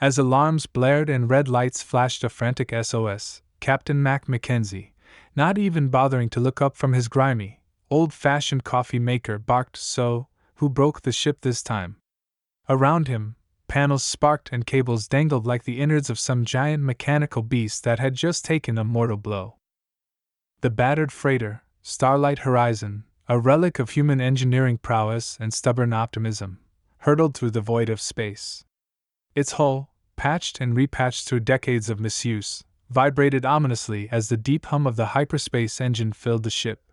As alarms blared and red lights flashed a frantic SOS, Captain Mac Mackenzie, not even bothering to look up from his grimy, old-fashioned coffee maker, barked, "So, who broke the ship this time?" Around him, panels sparked and cables dangled like the innards of some giant mechanical beast that had just taken a mortal blow. The battered freighter, Starlight Horizon, a relic of human engineering prowess and stubborn optimism, hurtled through the void of space. Its hull, patched and repatched through decades of misuse, vibrated ominously as the deep hum of the hyperspace engine filled the ship.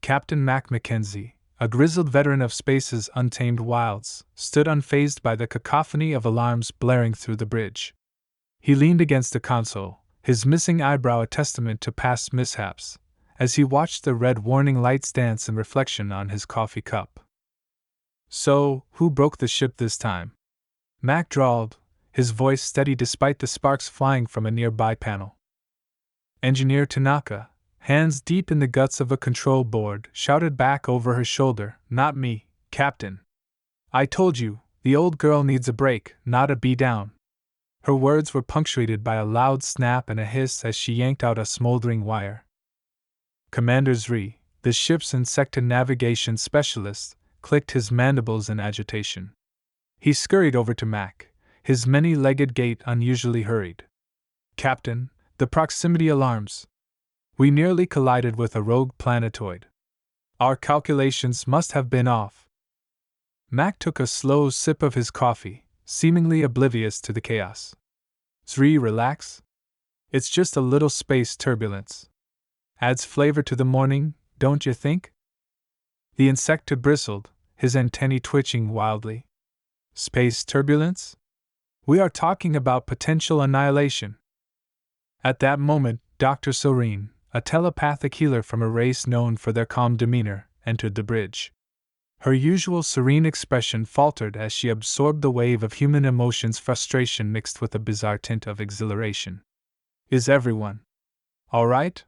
Captain Mac Mackenzie, a grizzled veteran of space's untamed wilds, stood unfazed by the cacophony of alarms blaring through the bridge. He leaned against the console, his missing eyebrow a testament to past mishaps, as he watched the red warning lights dance in reflection on his coffee cup. "So, who broke the ship this time?" Mac drawled, his voice steady despite the sparks flying from a nearby panel. Engineer Tanaka, hands deep in the guts of a control board, shouted back over her shoulder, "Not me, Captain. I told you, the old girl needs a break, not a beat-down." Her words were punctuated by a loud snap and a hiss as she yanked out a smoldering wire. Commander Zri, the ship's insected navigation specialist, clicked his mandibles in agitation. He scurried over to Mac, his many-legged gait unusually hurried. "Captain, the proximity alarms. We nearly collided with a rogue planetoid. Our calculations must have been off." Mac took a slow sip of his coffee, seemingly oblivious to the chaos. "Zri, relax. It's just a little space turbulence. Adds flavor to the morning, don't you think?" The insecta bristled, his antennae twitching wildly. "Space turbulence? We are talking about potential annihilation." At that moment, Dr. Serene, a telepathic healer from a race known for their calm demeanor, entered the bridge. Her usual serene expression faltered as she absorbed the wave of human emotions, frustration mixed with a bizarre tint of exhilaration. "Is everyone all right?"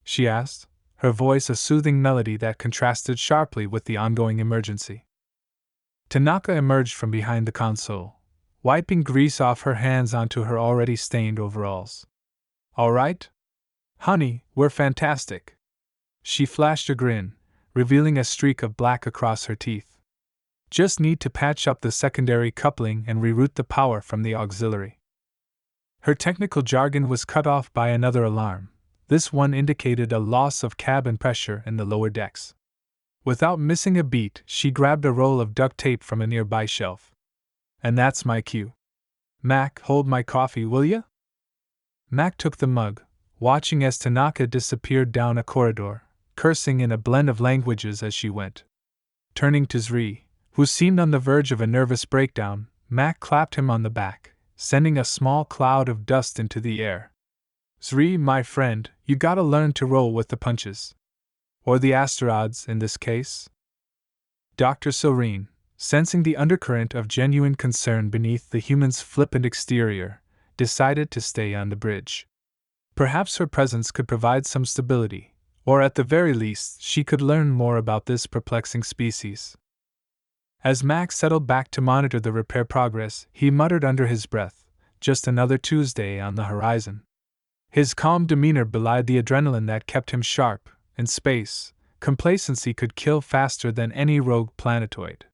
she asked, her voice a soothing melody that contrasted sharply with the ongoing emergency. Tanaka emerged from behind the console, wiping grease off her hands onto her already stained overalls. "All right? Honey, we're fantastic." She flashed a grin, revealing a streak of black across her teeth. "Just need to patch up the secondary coupling and reroute the power from the auxiliary." Her technical jargon was cut off by another alarm. This one indicated a loss of cabin pressure in the lower decks. Without missing a beat, she grabbed a roll of duct tape from a nearby shelf. "And that's my cue. Mac, hold my coffee, will ya?" Mac took the mug, watching as Tanaka disappeared down a corridor, cursing in a blend of languages as she went. Turning to Zri, who seemed on the verge of a nervous breakdown, Mac clapped him on the back, sending a small cloud of dust into the air. "Zri, my friend, you gotta learn to roll with the punches. Or the asteroids, in this case." Dr. Serene, sensing the undercurrent of genuine concern beneath the human's flippant exterior, decided to stay on the bridge. Perhaps her presence could provide some stability, or at the very least she could learn more about this perplexing species. As Mac settled back to monitor the repair progress, he muttered under his breath, "Just another Tuesday on the horizon." His calm demeanor belied the adrenaline that kept him sharp. In space, complacency could kill faster than any rogue planetoid.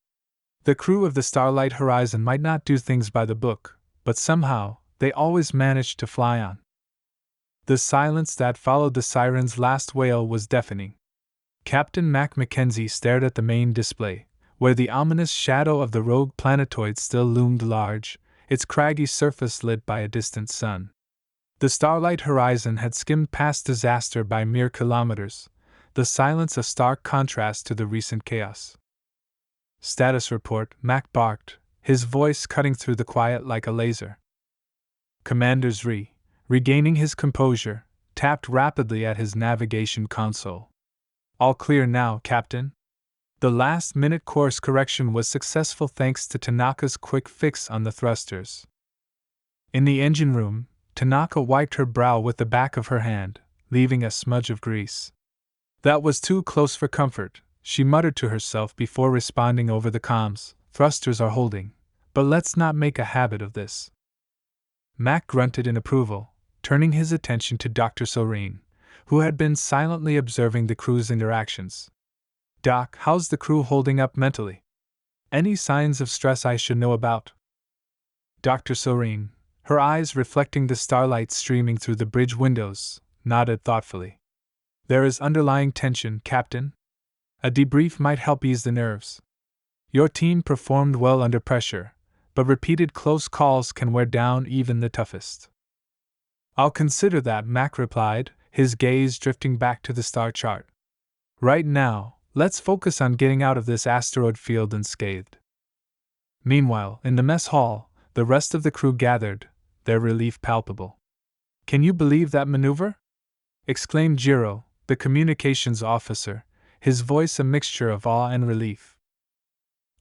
The crew of the Starlight Horizon might not do things by the book, but somehow, they always managed to fly on. The silence that followed the siren's last wail was deafening. Captain Mac Mackenzie stared at the main display, where the ominous shadow of the rogue planetoid still loomed large, its craggy surface lit by a distant sun. The Starlight Horizon had skimmed past disaster by mere kilometers, the silence a stark contrast to the recent chaos. "Status report," Mac barked, his voice cutting through the quiet like a laser. Commander Zri, regaining his composure, tapped rapidly at his navigation console. "All clear now, Captain." The last-minute course correction was successful thanks to Tanaka's quick fix on the thrusters. In the engine room, Tanaka wiped her brow with the back of her hand, leaving a smudge of grease. "That was too close for comfort," she muttered to herself before responding over the comms. "Thrusters are holding, but let's not make a habit of this." Mac grunted in approval, turning his attention to Dr. Soreen, who had been silently observing the crew's interactions. Doc, how's the crew holding up mentally? Any signs of stress I should know about? Dr. Soreen, her eyes reflecting the starlight streaming through the bridge windows, nodded thoughtfully. There is underlying tension, Captain. A debrief might help ease the nerves. Your team performed well under pressure, but repeated close calls can wear down even the toughest. I'll consider that, Mac replied, his gaze drifting back to the star chart. Right now, let's focus on getting out of this asteroid field unscathed. Meanwhile, in the mess hall, the rest of the crew gathered, their relief palpable. Can you believe that maneuver? Exclaimed Jiro, the communications officer, his voice a mixture of awe and relief.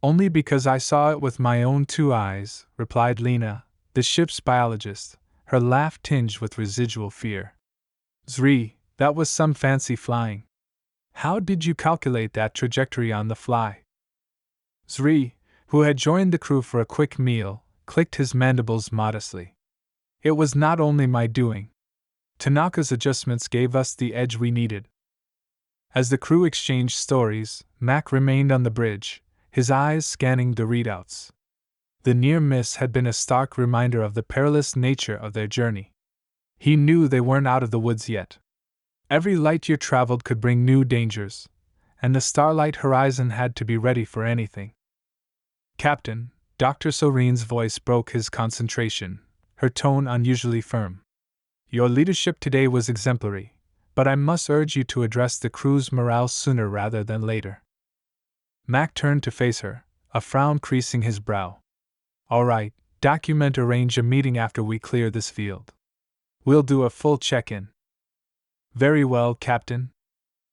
Only because I saw it with my own two eyes, replied Lena, the ship's biologist, her laugh tinged with residual fear. Zri, that was some fancy flying. How did you calculate that trajectory on the fly? Zri, who had joined the crew for a quick meal, clicked his mandibles modestly. It was not only my doing. Tanaka's adjustments gave us the edge we needed. As the crew exchanged stories, Mac remained on the bridge, his eyes scanning the readouts. The near miss had been a stark reminder of the perilous nature of their journey. He knew they weren't out of the woods yet. Every light year traveled could bring new dangers, and the Starlight Horizon had to be ready for anything. Captain, Dr. Soreen's voice broke his concentration, her tone unusually firm. Your leadership today was exemplary, but I must urge you to address the crew's morale sooner rather than later. Mac turned to face her, a frown creasing his brow. All right, arrange a meeting after we clear this field. We'll do a full check-in. Very well, Captain.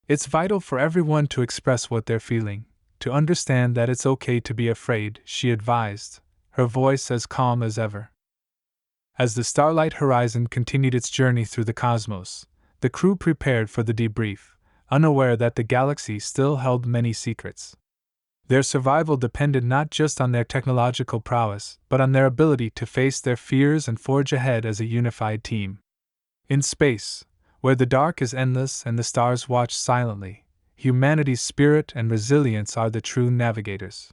It's vital for everyone to express what they're feeling, to understand that it's okay to be afraid, she advised, her voice as calm as ever. As the Starlight Horizon continued its journey through the cosmos, the crew prepared for the debrief, unaware that the galaxy still held many secrets. Their survival depended not just on their technological prowess, but on their ability to face their fears and forge ahead as a unified team. In space, where the dark is endless and the stars watch silently, humanity's spirit and resilience are the true navigators.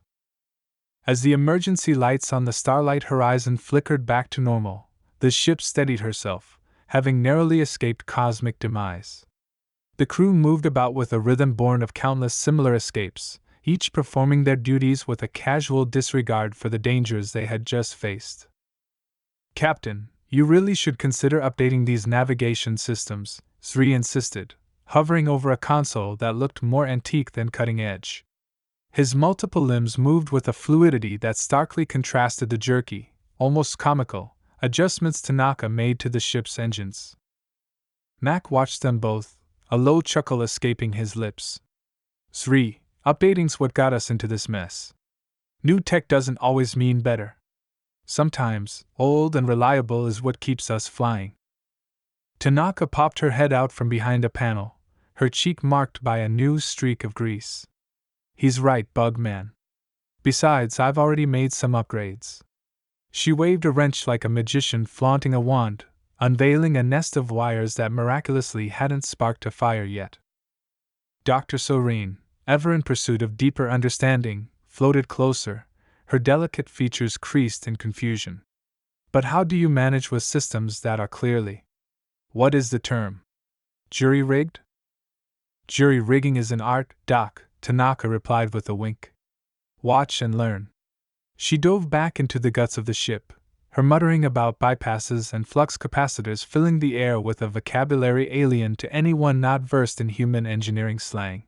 As the emergency lights on the Starlight Horizon flickered back to normal, the ship steadied herself, having narrowly escaped cosmic demise. The crew moved about with a rhythm born of countless similar escapes, each performing their duties with a casual disregard for the dangers they had just faced. Captain, you really should consider updating these navigation systems, Sri insisted, hovering over a console that looked more antique than cutting-edge. His multiple limbs moved with a fluidity that starkly contrasted the jerky, almost comical, adjustments Tanaka made to the ship's engines. Mac watched them both, a low chuckle escaping his lips. Sri, updating's what got us into this mess. New tech doesn't always mean better. Sometimes, old and reliable is what keeps us flying. Tanaka popped her head out from behind a panel, her cheek marked by a new streak of grease. He's right, Bugman. Besides, I've already made some upgrades. She waved a wrench like a magician flaunting a wand, unveiling a nest of wires that miraculously hadn't sparked a fire yet. Dr. Soreen, ever in pursuit of deeper understanding, floated closer, her delicate features creased in confusion. But how do you manage with systems that are clearly— what is the term? Jury-rigged? Jury-rigging is an art, Doc, Tanaka replied with a wink. Watch and learn. She dove back into the guts of the ship, her muttering about bypasses and flux capacitors filling the air with a vocabulary alien to anyone not versed in human engineering slang.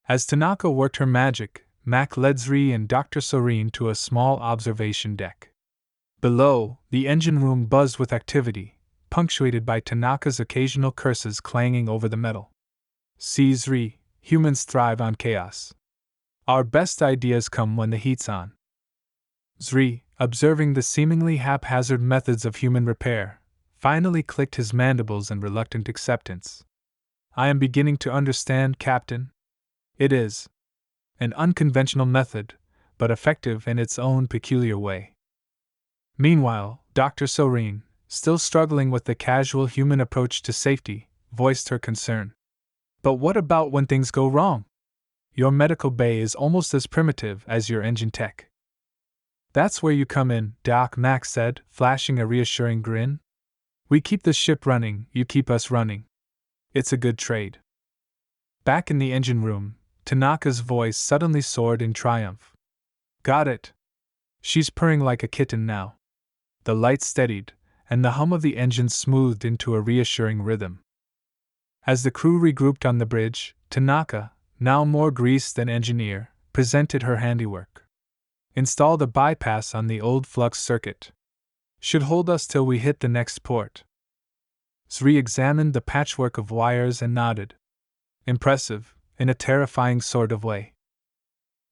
As Tanaka worked her magic, Mac led Zri and Dr. Soreen to a small observation deck. Below, the engine room buzzed with activity, punctuated by Tanaka's occasional curses clanging over the metal. See, Zri, humans thrive on chaos. Our best ideas come when the heat's on. Zri, observing the seemingly haphazard methods of human repair, finally clicked his mandibles in reluctant acceptance. I am beginning to understand, Captain. It is an unconventional method, but effective in its own peculiar way. Meanwhile, Dr. Soreen, still struggling with the casual human approach to safety, voiced her concern. But what about when things go wrong? Your medical bay is almost as primitive as your engine tech. That's where you come in, Doc Mac said, flashing a reassuring grin. We keep the ship running, you keep us running. It's a good trade. Back in the engine room, Tanaka's voice suddenly soared in triumph. Got it. She's purring like a kitten now. The lights steadied, and the hum of the engine smoothed into a reassuring rhythm. As the crew regrouped on the bridge, Tanaka, now more greased than engineer, presented her handiwork. Install the bypass on the old flux circuit. Should hold us till we hit the next port. Sri examined the patchwork of wires and nodded. Impressive, in a terrifying sort of way.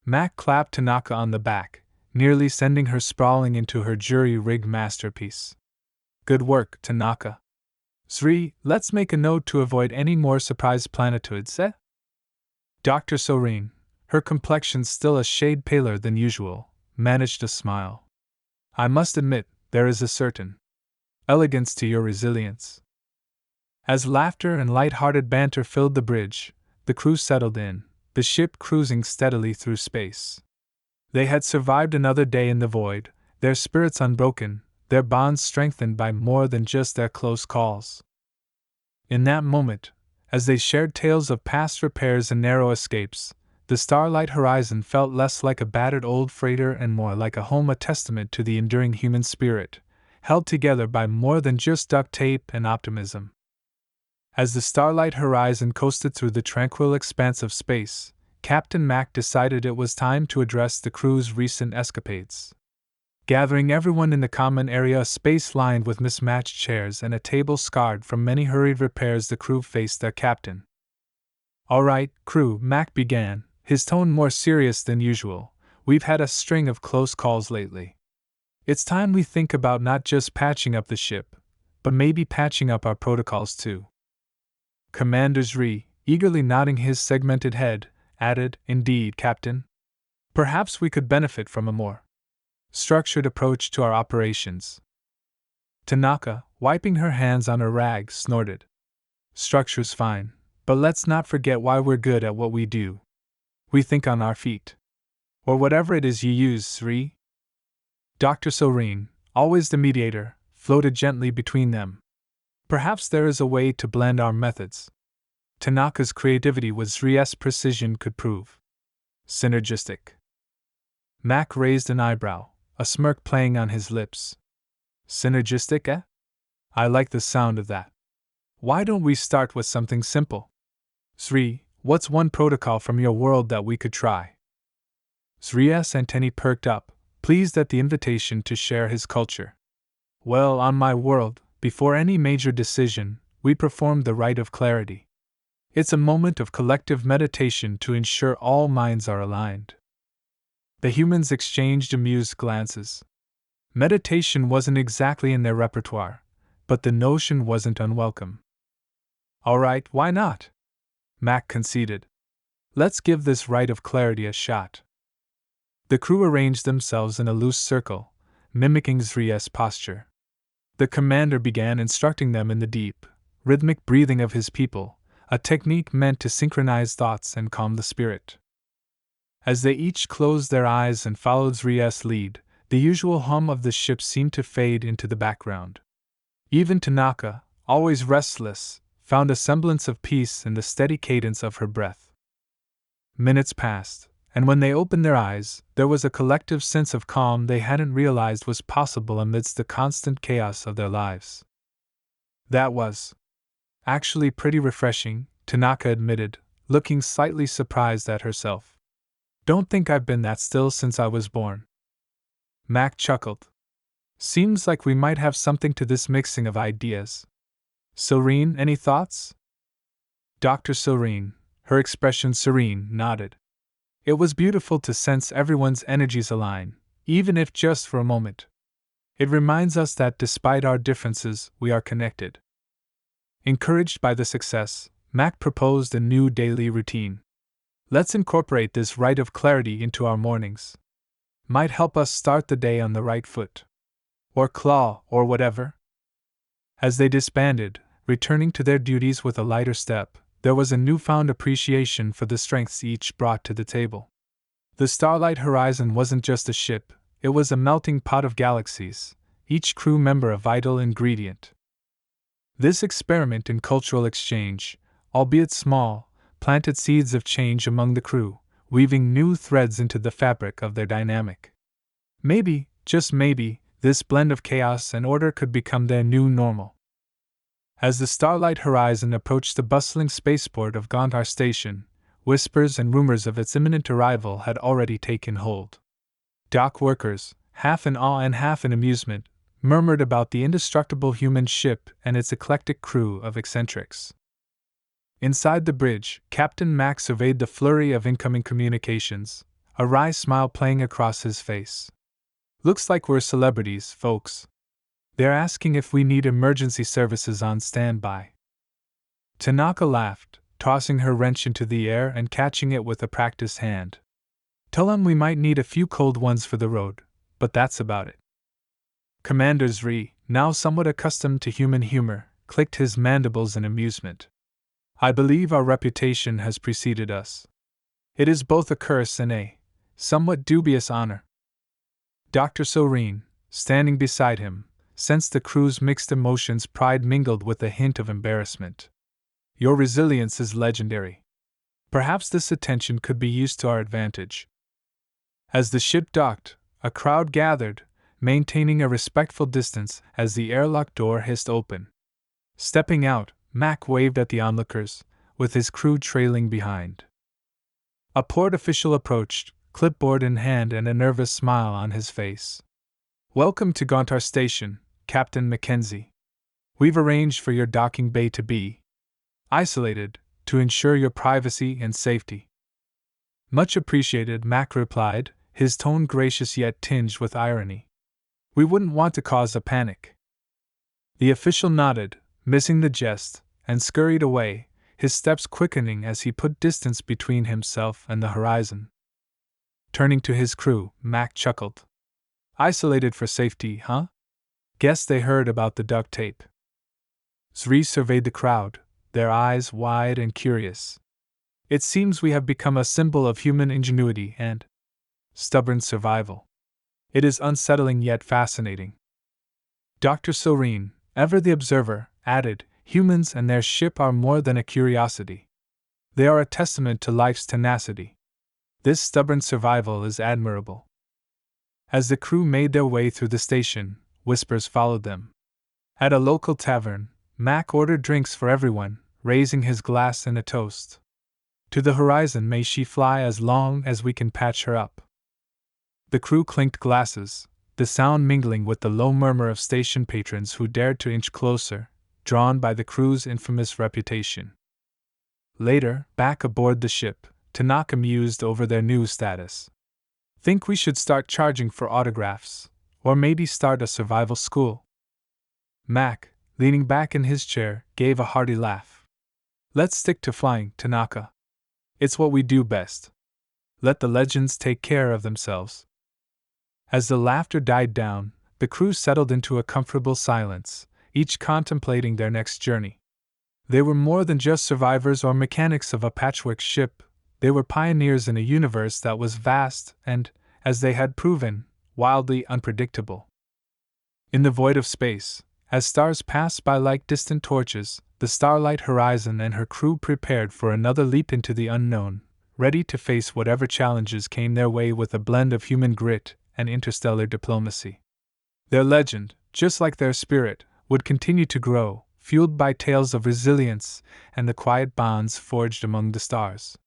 Mac clapped Tanaka on the back, nearly sending her sprawling into her jury-rigged masterpiece. Good work, Tanaka. Sri, let's make a note to avoid any more surprise planetoids, eh? Dr. Soreen, her complexion still a shade paler than usual, managed a smile. I must admit, there is a certain elegance to your resilience. As laughter and light-hearted banter filled the bridge, the crew settled in, the ship cruising steadily through space. They had survived another day in the void, their spirits unbroken, their bonds strengthened by more than just their close calls. In that moment, as they shared tales of past repairs and narrow escapes, the Starlight Horizon felt less like a battered old freighter and more like a home, a testament to the enduring human spirit, held together by more than just duct tape and optimism. As the Starlight Horizon coasted through the tranquil expanse of space, Captain Mac decided it was time to address the crew's recent escapades. Gathering everyone in the common area, a space lined with mismatched chairs and a table scarred from many hurried repairs, the crew faced their captain. All right, crew, Mac began, his tone more serious than usual. We've had a string of close calls lately. It's time we think about not just patching up the ship, but maybe patching up our protocols too. Commander Zri, eagerly nodding his segmented head, added, Indeed, Captain. Perhaps we could benefit from a more structured approach to our operations. Tanaka, wiping her hands on her rag, snorted. Structure's fine, but let's not forget why we're good at what we do. We think on our feet. Or whatever it is you use, Sri. Dr. Soreen, always the mediator, floated gently between them. Perhaps there is a way to blend our methods. Tanaka's creativity with Sri's precision could prove synergistic. Mac raised an eyebrow, a smirk playing on his lips. Synergistic, eh? I like the sound of that. Why don't we start with something simple? Sri, what's one protocol from your world that we could try? Sri's antennae perked up, pleased at the invitation to share his culture. Well, on my world, before any major decision, we perform the rite of clarity. It's a moment of collective meditation to ensure all minds are aligned. The humans exchanged amused glances. Meditation wasn't exactly in their repertoire, but the notion wasn't unwelcome. All right, why not? Mac conceded. Let's give this rite of clarity a shot. The crew arranged themselves in a loose circle, mimicking Zri's posture. The commander began instructing them in the deep, rhythmic breathing of his people, a technique meant to synchronize thoughts and calm the spirit. As they each closed their eyes and followed Zri's lead, the usual hum of the ship seemed to fade into the background. Even Tanaka, always restless, found a semblance of peace in the steady cadence of her breath. Minutes passed, and when they opened their eyes, there was a collective sense of calm they hadn't realized was possible amidst the constant chaos of their lives. That was actually pretty refreshing, Tanaka admitted, looking slightly surprised at herself. Don't think I've been that still since I was born. Mac chuckled. Seems like we might have something to this mixing of ideas. Serene, any thoughts? Dr. Serene, her expression serene, nodded. It was beautiful to sense everyone's energies align, even if just for a moment. It reminds us that despite our differences, we are connected. Encouraged by the success, Mac proposed a new daily routine. Let's incorporate this rite of clarity into our mornings. Might help us start the day on the right foot. or claw, or whatever? As they disbanded, returning to their duties with a lighter step, there was a newfound appreciation for the strengths each brought to the table. The Starlight Horizon wasn't just a ship, it was a melting pot of galaxies, each crew member a vital ingredient. This experiment in cultural exchange, albeit small, planted seeds of change among the crew, weaving new threads into the fabric of their dynamic. Maybe, just maybe, this blend of chaos and order could become their new normal. As the Starlight Horizon approached the bustling spaceport of Gondar Station, whispers and rumors of its imminent arrival had already taken hold. Dock workers, half in awe and half in amusement, murmured about the indestructible human ship and its eclectic crew of eccentrics. Inside the bridge, Captain Mac surveyed the flurry of incoming communications, a wry smile playing across his face. "Looks like we're celebrities, folks. They're asking if we need emergency services on standby." Tanaka laughed, tossing her wrench into the air and catching it with a practiced hand. "Tell them we might need a few cold ones for the road, but that's about it." Commander Zri, now somewhat accustomed to human humor, clicked his mandibles in amusement. "I believe our reputation has preceded us. It is both a curse and a somewhat dubious honor." Dr. Soreen, standing beside him, sensed the crew's mixed emotions, pride mingled with a hint of embarrassment. "Your resilience is legendary. Perhaps this attention could be used to our advantage." As the ship docked, a crowd gathered, maintaining a respectful distance as the airlock door hissed open. Stepping out, Mac waved at the onlookers, with his crew trailing behind. A port official approached, clipboard in hand and a nervous smile on his face. "Welcome to Gondar Station, Captain Mackenzie. We've arranged for your docking bay to be isolated, to ensure your privacy and safety." "Much appreciated," Mac replied, his tone gracious yet tinged with irony. "We wouldn't want to cause a panic." The official nodded, missing the jest, and scurried away, his steps quickening as he put distance between himself and the horizon. Turning to his crew, Mac chuckled. "Isolated for safety, huh? Guess they heard about the duct tape." Zri surveyed the crowd, their eyes wide and curious. "It seems we have become a symbol of human ingenuity and stubborn survival. It is unsettling yet fascinating." Dr. Soreen, ever the observer, added, "Humans and their ship are more than a curiosity. They are a testament to life's tenacity. This stubborn survival is admirable." As the crew made their way through the station, whispers followed them. At a local tavern, Mac ordered drinks for everyone, raising his glass in a toast. "To the horizon may she fly as long as we can patch her up." The crew clinked glasses, the sound mingling with the low murmur of station patrons who dared to inch closer, drawn by the crew's infamous reputation. Later, back aboard the ship, Tanaka mused over their new status. "Think we should start charging for autographs, or maybe start a survival school?" Mac, leaning back in his chair, gave a hearty laugh. "Let's stick to flying, Tanaka. It's what we do best. Let the legends take care of themselves." As the laughter died down, the crew settled into a comfortable silence, each contemplating their next journey. They were more than just survivors or mechanics of a patchwork ship, they were pioneers in a universe that was vast and, as they had proven, wildly unpredictable. In the void of space, as stars passed by like distant torches, the Starlight Horizon and her crew prepared for another leap into the unknown, ready to face whatever challenges came their way with a blend of human grit and interstellar diplomacy. Their legend, just like their spirit, would continue to grow, fueled by tales of resilience and the quiet bonds forged among the stars.